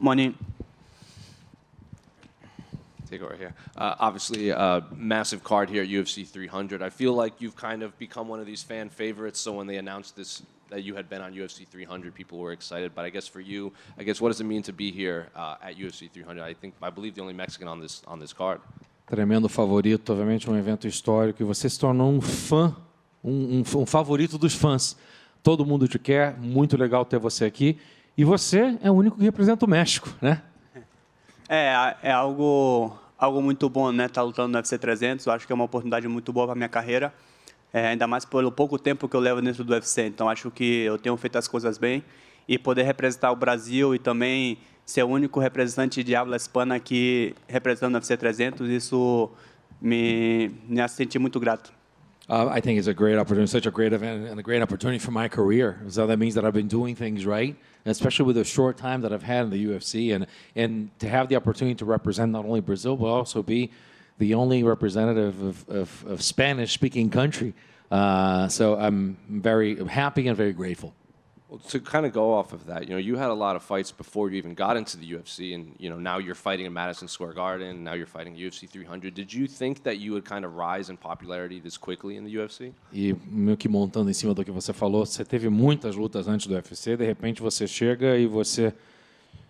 Morning. Take over here. Obviously, a massive card here at UFC 300. I feel like you've kind of become one of these fan favorites. So when they announced this, that you had been on UFC 300, people were excited. But I guess for you, what does it mean to be here at UFC 300? I believe the only Mexican on this card. Tremendo favorito, obviamente um evento histórico. E você se tornou um fã, um favorito dos fãs. Todo mundo te quer, muito legal ter você aqui. E você é o único que representa o México, né? É algo muito bom, né? Estar lutando no UFC 300. Eu acho que é uma oportunidade muito boa para a minha carreira. Ainda mais pelo pouco tempo que eu levo dentro do UFC. Então, acho que eu tenho feito as coisas bem. E poder representar o Brasil e também ser o único representante de habla hispana aqui representando o UFC 300, isso me hace sentir muito grato. I think it's a great opportunity, such a great event and a great opportunity for my career. So that means that I've been doing things right, especially with the short time that I've had in the UFC, and to have the opportunity to represent not only Brazil, but also be the only representative of Spanish-speaking country. So I'm very happy and very grateful. Well, to kind of go off of that, you had a lot of fights before you even got into the UFC, and now you're fighting in Madison Square Garden, now you're fighting UFC 300. Did you think that you would kind of rise in popularity this quickly in the UFC? E meio que montando em cima do que você falou, você teve muitas lutas antes do UFC, de repente você chega e você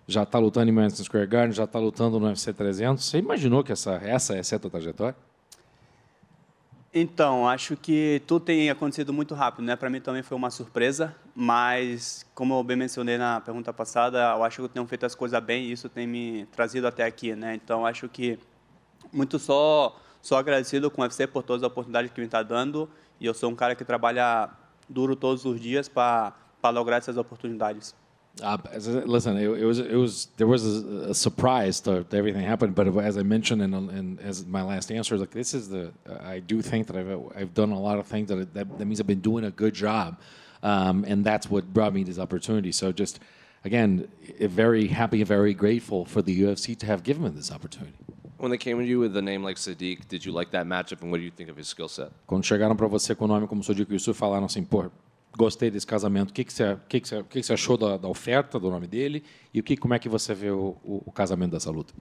já está lutando em Madison Square Garden, já está lutando no UFC 300. Você imaginou que essa ia ser a tua trajetória? Então, acho que tudo tem acontecido muito rápido, né? Para mim também foi uma surpresa, mas como eu bem mencionei na pergunta passada, eu acho que eu tenho feito as coisas bem e isso tem me trazido até aqui, né? Então, acho que muito só agradecido com o UFC por todas as oportunidades que me está dando, e eu sou um cara que trabalha duro todos os dias para lograr essas oportunidades. Listen, there was a surprise to everything happened, but as I mentioned and as my last answer, like this is I do think that I've done a lot of things that means I've been doing a good job, and that's what brought me this opportunity. So just again, very happy and very grateful for the UFC to have given me this opportunity. When they came to you with a name like Sadiq, did you like that matchup, and what do you think of his skill set? Quando chegaram para você com o nome como Sadiq Yusuf, falaram assim, pô, gostei desse casamento. O que você achou da oferta, do nome dele? E como é que você vê o casamento dessa luta?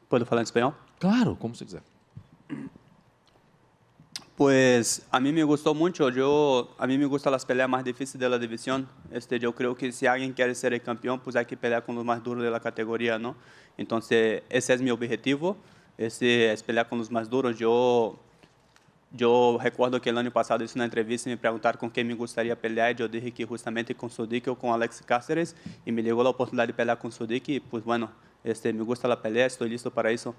Pode falar em espanhol? Claro, como você quiser. Pues a mí me gustó mucho. A mí me gustan las peleas más difíciles de la división. Yo creo que si alguien quiere ser el campeón, pues hay que pelear con los más duros de la categoría, ¿no? Entonces, ese es mi objetivo, ese es pelear con los más duros. Yo recuerdo que el año pasado hice una entrevista y me preguntaron con quién me gustaría pelear. Yo dije que justamente con Sodiq o con Alex Cáceres, y me llegó la oportunidad de pelear con Sodiq y pues bueno, me gusta la pelea, estoy listo para eso.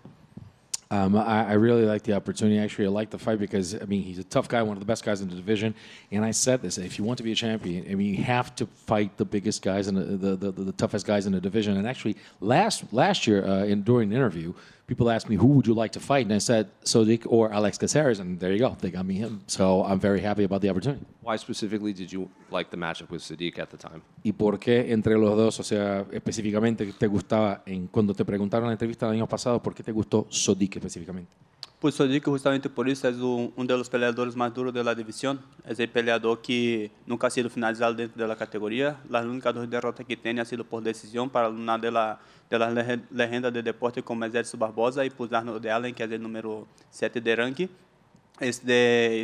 I really like the opportunity. Actually, I like the fight because, I mean, he's a tough guy, one of the best guys in the division. And I said this, if you want to be a champion, I mean, you have to fight the biggest guys and the toughest guys in the division. And actually, last year, during an interview, people asked me, who would you like to fight? And I said, Sodiq or Alex Caceres. And there you go. They got me him. So I'm very happy about the opportunity. Why specifically did you like the matchup with Sadiq at the time? ¿Y por qué entre los dos, o sea, específicamente te gustaba, cuando te preguntaron en la entrevista del año pasado, por qué te gustó Sodiq específicamente? Pues Sodiq justamente por eso es uno de los peleadores más duros de la división. Es el peleador que nunca ha sido finalizado dentro de la categoría. Las únicas 2 derrotas que tiene ha sido por decisión para una de las leyendas del deporte como es Edson Barbosa y pues Arnold Allen, que es el número 7 de ranking.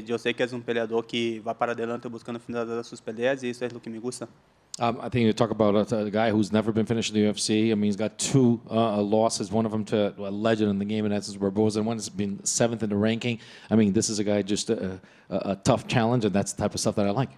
Yo sé que es un peleador que va para adelante buscando finalizar sus peleas y eso es lo que me gusta. I think you talk about a guy who's never been finished in the UFC. I mean, he's got 2 losses, one of them to a legend in the game, and that's Barboza, and one has been 7th in the ranking. I mean, this is a guy just a tough challenge, and that's the type of stuff that I like.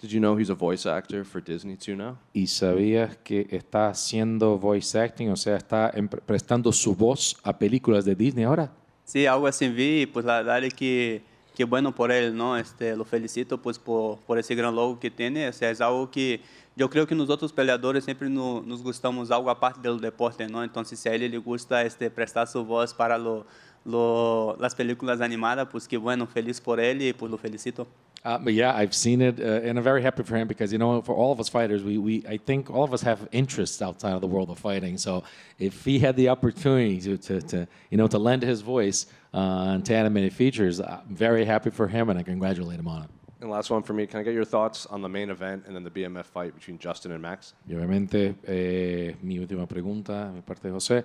Did you know he's a voice actor for Disney too now? ¿Y sabías que está haciendo voice acting, o sea, está prestando su voz a películas de Disney ahora? Sí, algo así vi, pues la verdad es que bueno por él, ¿no? Lo felicito pues por ese gran logro que tiene. O sea, es algo que yo creo que nosotros peleadores siempre nos gustamos algo aparte del deporte, ¿no? Entonces, si a él le gusta prestar su voz para las películas animadas, pues qué bueno, feliz por él y pues lo felicito. But yeah, I've seen it, and I'm very happy for him because, you know, for all of us fighters, I think all of us have interests outside of the world of fighting. So if he had the opportunity to lend his voice to animated features, I'm very happy for him, and I congratulate him on it. And last one for me, can I get your thoughts on the main event and then the BMF fight between Justin and Max? Y obviamente, mi última pregunta, mi parte de José,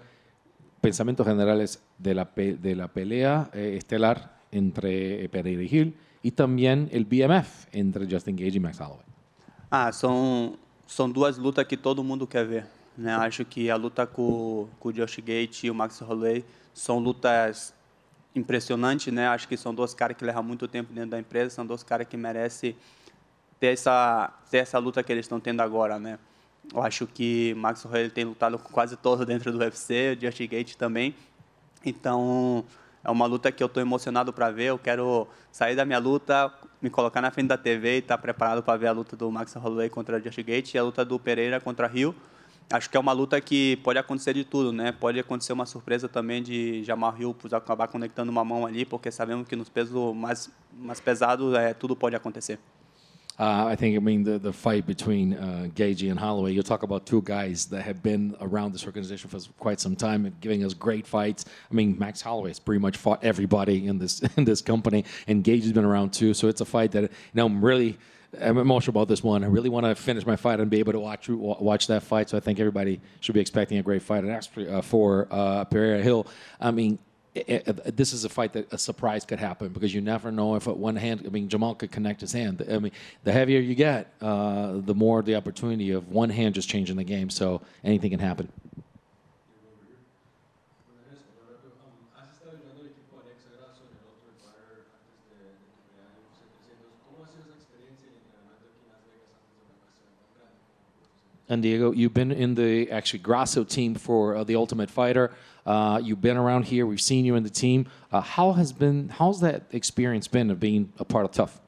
pensamientos generales de de la pelea estelar entre Pereira y Hill y también el BMF entre Justin Gage y Max Holloway. São duas lutas que todo mundo quer ver, né? Acho que a luta com o Josh Gate e o Max Holloway são lutas impressionantes, né? Acho que são dois caras que levam muito tempo dentro da empresa, são dois caras que merecem ter essa luta que eles estão tendo agora, né? Eu acho que Max Holloway tem lutado com quase todo dentro do UFC, o Josh Gate também. Então, é uma luta que eu estou emocionado para ver. Eu quero sair da minha luta, me colocar na frente da TV e estar preparado para ver a luta do Max Holloway contra o Josh Gate e a luta do Pereira contra Hill. Acho que é uma luta que pode acontecer de tudo, né? Pode acontecer uma surpresa também de Jamal Hill acabar conectando uma mão ali, porque sabemos que nos pesos mais pesados tudo pode acontecer. I think, the fight between Gagey and Holloway, you talk about two guys that have been around this organization for quite some time and giving us great fights. Max Holloway has pretty much fought everybody in this company, and Gagey's been around too. So it's a fight that, I'm emotional about this one. I really want to finish my fight and be able to watch that fight. So I think everybody should be expecting a great fight. And actually, for Pereira Hill, this is a fight that a surprise could happen because you never know if at one hand, Jamal could connect his hand. The heavier you get, the more the opportunity of one hand just changing the game. So anything can happen. And Diego, you've been in the Grasso team for the Ultimate Fighter. You've been around here. We've seen you in the team. How's that experience been of being a part of TUF?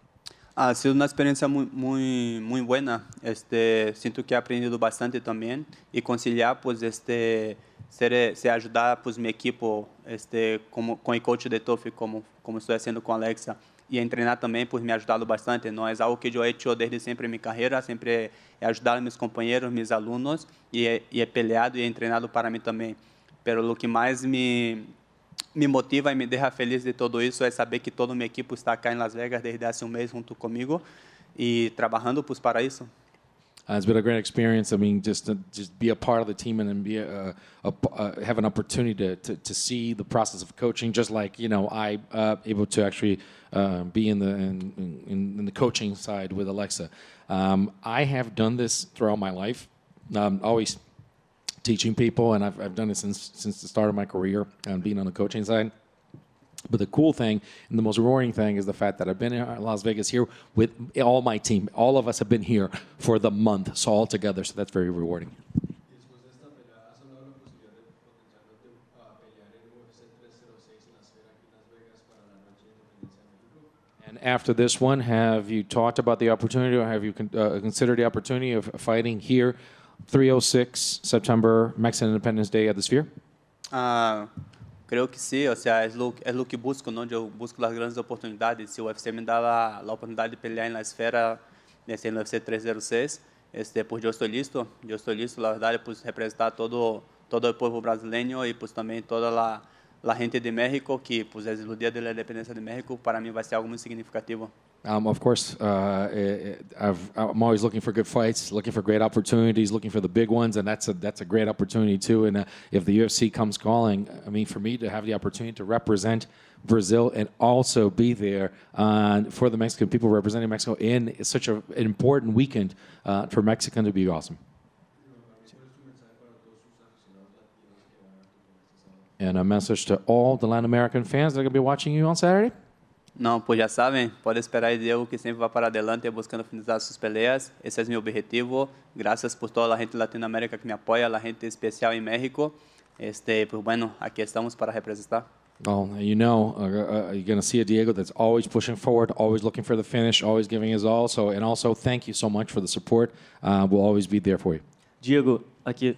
Ha sido una experiencia muy buena. Siento que he aprendido bastante también y conciliar, pues, se ayudar, pues, mi equipo, con el coach de TUF, como estoy haciendo con Alexa. E a treinar também, pues, me ha ajudado bastante. Não é algo que eu he hecho desde sempre em minha carreira, sempre he ajudado meus companheiros, meus alunos, e he peleado e he treinado para mim também. Pero o que mais me motiva e me deixa feliz de todo isso é saber que toda a minha equipe está aqui em Las Vegas desde há mês junto comigo e trabalhando, pues, para isso. It's been a great experience. Just to be a part of the team and be have an opportunity to see the process of coaching, just like I able to actually be in the coaching side with Alexa. I have done this throughout my life, always teaching people, and I've done it since the start of my career, being on the coaching side. But the cool thing and the most rewarding thing is the fact that I've been in Las Vegas here with all my team. All of us have been here for the month, so all together. So that's very rewarding. And after this one, have you talked about the opportunity, or have you considered the opportunity of fighting here, 306 September, Mexican Independence Day at the Sphere? Creo que sí, o sea, es lo que busco, ¿no? Yo busco las grandes oportunidades. Si el UFC me da la oportunidad de pelear en la esfera, en el UFC 306, pues yo estoy listo, la verdad, pues representar todo el pueblo brasileño y pues también toda la gente de México, que pues es el Día de la Independencia de México, para mí va a ser algo muy significativo. Of course, I'm always looking for good fights, looking for great opportunities, looking for the big ones, and that's a great opportunity too. And if the UFC comes calling, for me to have the opportunity to represent Brazil and also be there for the Mexican people, representing Mexico in such an important weekend for Mexican to be awesome. And a message to all the Latin American fans that are going to be watching you on Saturday? Não, pues já sabem, pode esperar Diego que sempre vai para adelante buscando finalizar suas peleas. Esse é meu objetivo. Graças por toda a gente de Latinoamérica que me apoia, a gente especial em México. Pues bueno, aqui estamos para representar. Well, you're going to see a Diego that's always pushing forward, always looking for the finish, always giving his all. And also, thank you so much for the support. We'll always be there for you. Diego, aqui.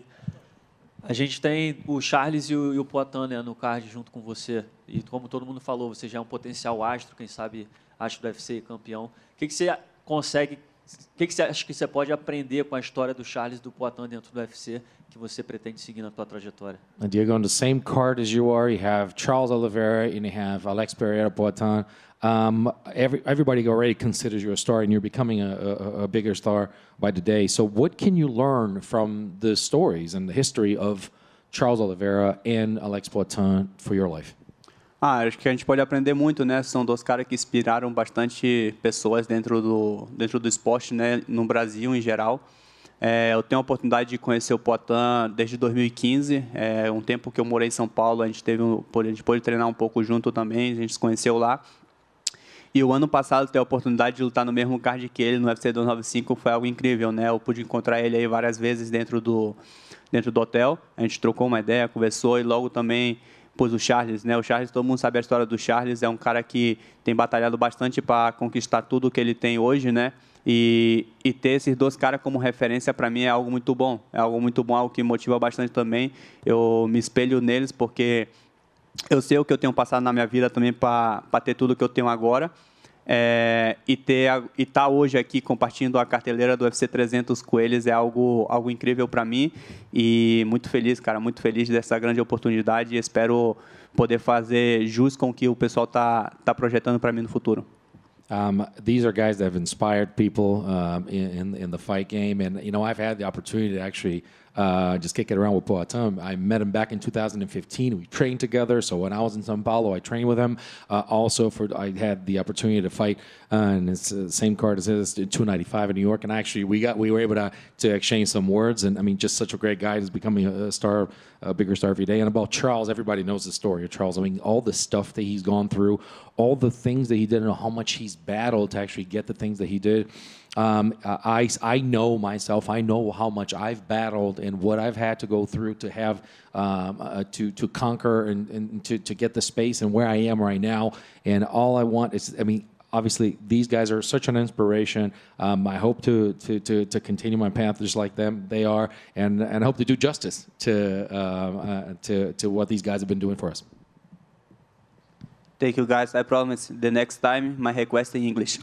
A gente tem o Charles e o Poitin, né, no card junto com você. E como todo mundo falou, você já é um potencial astro, quem sabe astro do UFC e campeão. O que você consegue, o que você acha que você pode aprender com a história do Charles e do Poitin dentro do UFC que você pretende seguir na tua trajetória? Diego, on the same card as you are, you have Charles Oliveira and you have Alex Pereira Poitin. Everybody already considers you a star, and you're becoming a bigger star by the day. So what can you learn from the stories and the history of Charles Oliveira and Alex Poitin for your life? Acho que a gente pode aprender muito, né? São dois caras que inspiraram bastante pessoas dentro do esporte, né? No Brasil em geral. Eu tenho a oportunidade de conhecer o Poitin desde 2015. Um tempo que eu morei em São Paulo, a gente pôde treinar um pouco junto também, a gente se conheceu lá. E o ano passado ter a oportunidade de lutar no mesmo card que ele no UFC 295 foi algo incrível, né? Eu pude encontrar ele aí várias vezes dentro do hotel. A gente trocou uma ideia, conversou e logo também pôs o Charles, né? O Charles, todo mundo sabe a história do Charles, é um cara que tem batalhado bastante para conquistar tudo que ele tem hoje, né? E ter esses dois caras como referência para mim é algo muito bom. É algo muito bom, algo que me motiva bastante também. Eu me espelho neles porque eu sei o que eu tenho passado na minha vida também para ter tudo que eu tenho agora. E estar hoje aqui compartilhando a carteleira do UFC 300 com eles é algo incrível para mim. E muito feliz, cara, muito feliz dessa grande oportunidade. E espero poder fazer jus com o que o pessoal tá projetando para mim no futuro. These are guys that have inspired people in the fight game, and I've had the opportunity to actually just kick it around with Poitin. I met him back in 2015. We trained together. So when I was in São Paulo, I trained with him. I had the opportunity to fight in the same card as his, 295 in New York, and actually we were able to exchange some words. And I mean, just such a great guy. He's becoming a star, a bigger star every day. And about Charles, everybody knows the story of Charles. I mean, all the stuff that he's gone through, all the things that he did, and how much he's battled to actually get the things that he did. I know myself. I know how much I've battled and what I've had to go through to have to conquer and to get the space and where I am right now. And all I want is, I mean, obviously these guys are such an inspiration. I hope to continue my path just like them. They are, and I hope to do justice to what these guys have been doing for us. Thank you, guys. I promise the next time my request in English.